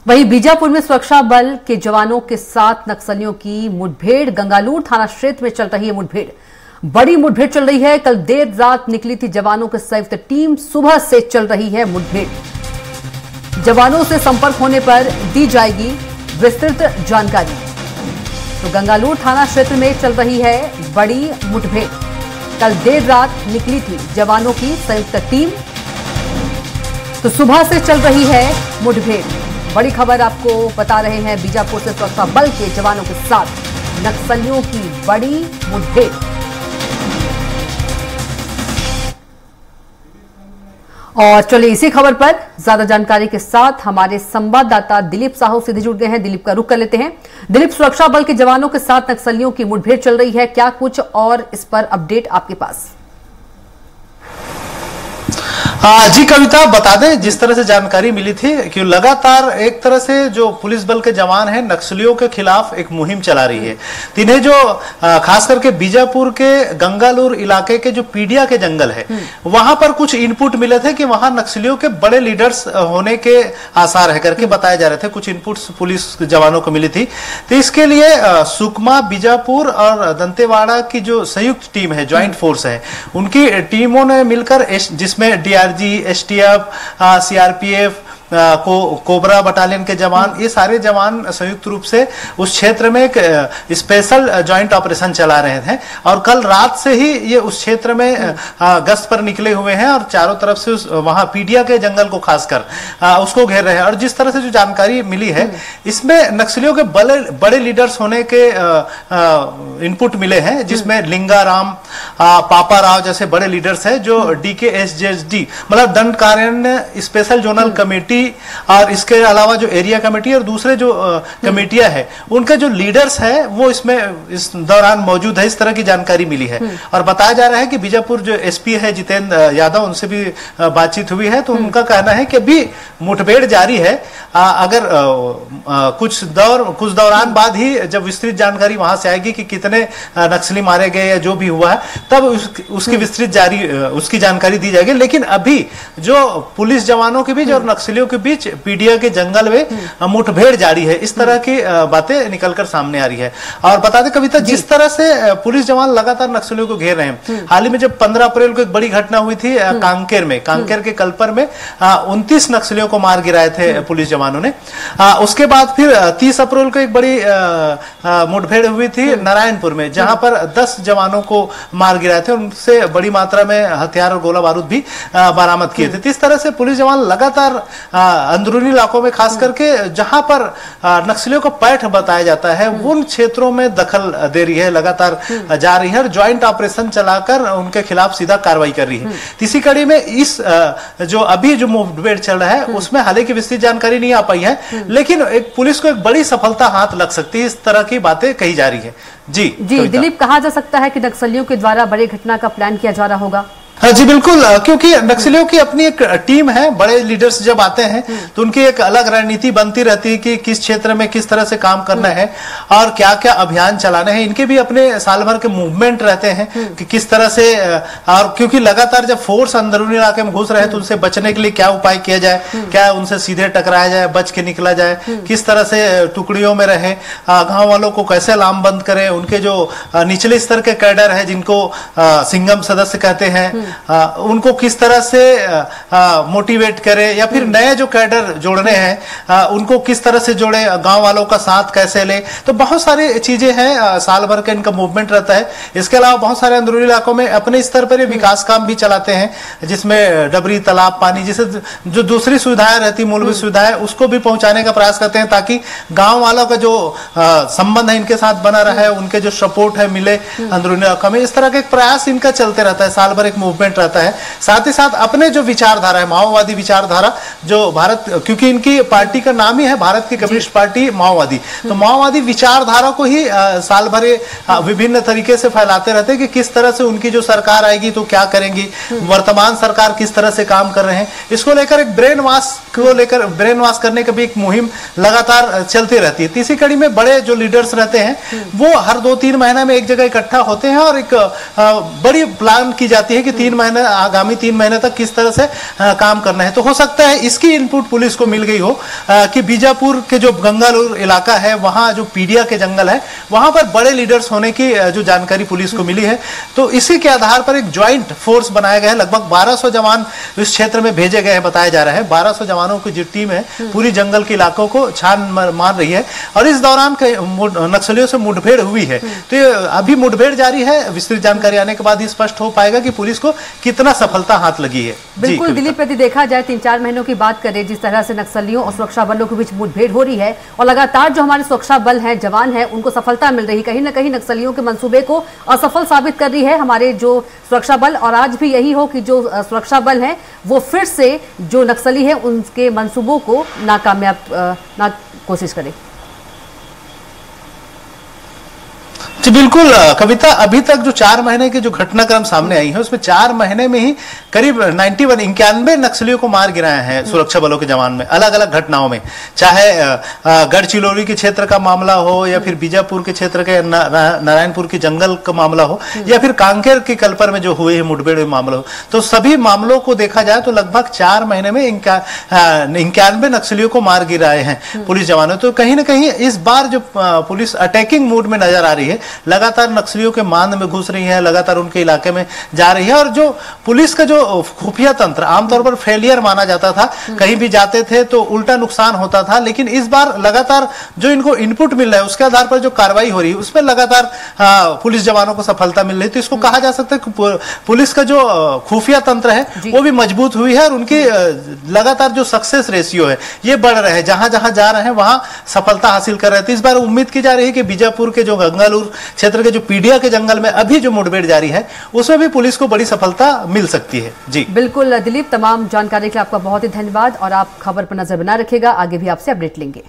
वहीं बीजापुर में सुरक्षा बल के जवानों के साथ नक्सलियों की मुठभेड़। गंगालूर थाना क्षेत्र में चल रही है मुठभेड़, बड़ी मुठभेड़ चल रही है। कल देर रात निकली थी जवानों की संयुक्त टीम, सुबह से चल रही है मुठभेड़। जवानों से संपर्क होने पर दी जाएगी विस्तृत जानकारी। तो गंगालूर थाना क्षेत्र में चल रही है बड़ी मुठभेड़। कल देर रात निकली थी जवानों की संयुक्त टीम, तो सुबह से चल रही है मुठभेड़। बड़ी खबर आपको बता रहे हैं, बीजापुर से सुरक्षा बल के जवानों के साथ नक्सलियों की बड़ी मुठभेड़। और चलिए इसी खबर पर ज्यादा जानकारी के साथ हमारे संवाददाता दिलीप साहू सीधे जुड़ गए हैं। दिलीप का रुख कर लेते हैं। दिलीप, सुरक्षा बल के जवानों के साथ नक्सलियों की मुठभेड़ चल रही है, क्या कुछ और इस पर अपडेट आपके पास? जी कविता, बता दें जिस तरह से जानकारी मिली थी कि लगातार एक तरह से जो पुलिस बल के जवान हैं नक्सलियों के खिलाफ एक मुहिम चला रही है। तो इन्हें जो खास करके बीजापुर के गंगालूर इलाके के जो पीडिया के जंगल है वहां पर कुछ इनपुट मिले थे कि वहां नक्सलियों के बड़े लीडर्स होने के आसार है करके बताए जा रहे थे। कुछ इनपुट्स पुलिस जवानों को मिली थी। तो इसके लिए सुकमा, बीजापुर और दंतेवाड़ा की जो संयुक्त टीम है, ज्वाइंट फोर्स है, उनकी टीमों ने मिलकर जिसमें DRG, STF, CRPF, cobra battalion के जवान, ये सारे जवान संयुक्त रूप से उस क्षेत्र में एक स्पेशल जॉइंट ऑपरेशन चला रहे थे। और कल रात से ही ये उस क्षेत्र में गश्त पर निकले हुए हैं और चारों तरफ से वहां पीडिया के जंगल को खासकर उसको घेर रहे हैं। और जिस तरह से जो जानकारी मिली है इसमें नक्सलियों के बड़े लीडर्स होने के इनपुट मिले हैं, जिसमें लिंगाराम, पापा राव जैसे बड़े लीडर्स हैं, जो DKSJD मतलब दंड कार्यान्वयन स्पेशल जोनल कमेटी और इसके अलावा जो एरिया कमेटी और दूसरे जो कमेटियां हैं उनके जो लीडर्स हैं वो इसमें इस दौरान मौजूद है। इस तरह की जानकारी मिली है। और बताया जा रहा है कि बीजापुर जो एसपी है जितेंद्र यादव, उनसे भी बातचीत हुई है, तो उनका कहना है कि अभी मुठभेड़ जारी है। अगर कुछ दौरान बाद ही जब विस्तृत जानकारी वहां से आएगी कि कितने नक्सली मारे गए या जो भी हुआ है, तब उसकी विस्तृत उसकी जानकारी दी जाएगी। लेकिन अभी जो पुलिस जवानों के बीच और नक्सलियों के बीच पीडिया के जंगल में मुठभेड़ जारी है, इस तरह की बातें निकलकर सामने आ रही है। और बता दें कविता, जिस तरह से पुलिस जवान लगातार नक्सलियों को घेर रहे हैं, हाल ही में जब 15 अप्रैल को एक बड़ी घटना हुई थी कांकेर के कलपर में 29 नक्सलियों को मार गिराए थे पुलिस जवानों ने। उसके बाद फिर 30 अप्रैल को एक बड़ी मुठभेड़ हुई थी नारायणपुर में, जहां पर 10 जवानों को मार गिराए थे। उनसे बड़ी मात्रा में हथियार और गोला बारूद भी बरामद किए थे। इस तरह से पुलिस जवान लगातार अंदरूनी इलाकों में खास करके जहां पर नक्सलियों का पैठ बताया जाता है उन क्षेत्रों में दखल दे रही है, लगातार जा रही है और ज्वाइंट ऑपरेशन चलाकर उनके खिलाफ सीधा कार्रवाई कर रही है। इसी कड़ी में इस जो अभी जो मुठभेड़ चल रहा है उसमें हालांकि विस्तृत जानकारी नहीं आ पाई है, लेकिन एक पुलिस को एक बड़ी सफलता हाथ लग सकती है। इस तरह की बातें कही जा रही है। जी दिलीप, कहा जा सकता है कि नक्सलियों के द्वारा बड़ी घटना का प्लान किया जा रहा होगा? जी बिल्कुल, क्योंकि नक्सलियों की अपनी एक टीम है। बड़े लीडर्स जब आते हैं तो उनकी एक अलग रणनीति बनती रहती है कि किस क्षेत्र में किस तरह से काम करना है और क्या क्या अभियान चलाने हैं। इनके भी अपने साल भर के मूवमेंट रहते हैं कि किस तरह से, और क्योंकि लगातार जब फोर्स अंदरूनी इलाके में घुस रहे हैं तो उनसे बचने के लिए क्या उपाय किया जाए, क्या उनसे सीधे टकराया जाए, बच के निकला जाए, किस तरह से टुकड़ियों में रहे, गाँव वालों को कैसे लामबंद करें, उनके जो निचले स्तर के कैडर है जिनको सिंघम सदस्य कहते हैं उनको किस तरह से मोटिवेट करें, या फिर नए जो कैडर जोड़ने हैं उनको किस तरह से जोड़े, गांव वालों का साथ कैसे ले। तो बहुत सारी चीजें हैं, साल भर का इनका मूवमेंट रहता है। इसके अलावा बहुत सारे अंदरूनी इलाकों में अपने स्तर पर विकास काम भी चलाते हैं, जिसमें डबरी, तालाब, पानी जैसे जो दूसरी सुविधाएं रहती, मूलभूत सुविधाएं, उसको भी पहुंचाने का प्रयास करते हैं ताकि गाँव वालों का जो संबंध है इनके साथ बना रहे, उनके जो सपोर्ट है मिले अंदरूनी इलाकों में। इस तरह का एक प्रयास इनका चलते रहता है, साल भर एक मूवमेंट रहता है। साथ ही साथ अपने जो विचारधारा है, माओवादी विचारधारा, जो भारत, क्योंकि इनकी पार्टी का नाम ही है भारत की कम्युनिस्ट पार्टी माओवादी, तो माओवादी विचारधारा को ही साल भर विभिन्न तरीके से फैलाते रहते हैं कि किस तरह से उनकी जो सरकार आएगी तो क्या करेंगी, वर्तमान सरकार किस तरह से काम कर रहे हैं। इसको लेकर एक ब्रेन वॉश करने की भी एक मुहिम लगातार चलती रहती है। तीसरी कड़ी में बड़े जो लीडर्स रहते हैं वो हर 2-3 महीने में एक जगह इकट्ठा होते हैं और एक बड़ी प्लान की जाती है कि आगामी 3 महीने तक किस तरह से काम करना है। तो हो सकता है इसकी इनपुट पुलिस को मिल गई हो कि बीजापुर के जो गंगालूर इलाका है, वहां जो पीडिया के जंगल है, वहां पर बड़े लीडर्स होने की जो जानकारी पुलिस को मिली है। तो इसी के आधार पर एक ज्वाइंट फोर्स बनाया गया है। लगभग 1200 जवान इस क्षेत्र में भेजे गए हैं, बताया जा रहा है। 1200 जवानों की जो टीम है पूरी जंगल के इलाकों को छान मार रही है और इस दौरान नक्सलियों से मुठभेड़ हुई है। तो ये अभी मुठभेड़ जारी है। विस्तृत जानकारी आने के बाद ही स्पष्ट हो पाएगा कि पुलिस को कितना सफलता हाथ लगी है। बिल्कुल दिलीप, यदि देखा जाए 3-4 महीनों की बात करें, जिस तरह से नक्सलियों और सुरक्षा बलों के बीच मुठभेड़ हो रही है और लगातार जो हमारे सुरक्षा बल हैं, जवान हैं, उनको सफलता मिल रही, कहीं ना कहीं नक्सलियों के मंसूबे को असफल साबित कर रही है हमारे जो सुरक्षा बल। और आज भी यही हो कि जो सुरक्षा बल हैं वो फिर से जो नक्सली है उनके मंसूबों को नाकामयाब कोशिश करें। जी बिल्कुल कविता, अभी तक जो 4 महीने की जो घटनाक्रम सामने आई है उसमें 4 महीने में ही करीब 91 नक्सलियों को मार गिराए हैं सुरक्षा बलों के जवान में, अलग अलग घटनाओं में। चाहे गढ़चिरौली के क्षेत्र का मामला हो या फिर बीजापुर के क्षेत्र के नारायणपुर के जंगल का मामला हो या फिर कांकेर के कलपर में जो हुए हैं मुठभेड़ मामला हो, तो सभी मामलों को देखा जाए तो लगभग 4 महीने में 91 नक्सलियों को मार गिराए हैं पुलिस जवानों। तो कहीं ना कहीं इस बार जो पुलिस अटैकिंग मूड में नजर आ रही है, लगातार नक्सलियों के मांद में घुस रही है, लगातार उनके इलाके में जा रही है। और जो पुलिस का जो खुफिया तंत्र आमतौर पर फेलियर माना जाता था, कहीं भी जाते थे तो उल्टा नुकसान होता था, लेकिन इस बार लगातार जो इनको इनपुट मिल रहा है उसके आधार पर जो कार्रवाई हो रही है उसमें लगातार पुलिस जवानों को सफलता मिल रही है। तो इसको कहा जा सकता है कि पुलिस का जो खुफिया तंत्र है वो भी मजबूत हुई है और उनकी लगातार जो सक्सेस रेशियो है ये बढ़ रहा है। जहां जहां जा रहे हैं वहां सफलता हासिल कर रहे थे। इस बार उम्मीद की जा रही है कि बीजापुर के जो गंगालूर क्षेत्र के जो पीडिया के जंगल में अभी जो मुठभेड़ जारी है उसमें भी पुलिस को बड़ी सफलता मिल सकती है। जी बिल्कुल दिलीप, तमाम जानकारी के लिए आपका बहुत ही धन्यवाद और आप खबर पर नजर बना रखिएगा, आगे भी आपसे अपडेट लेंगे।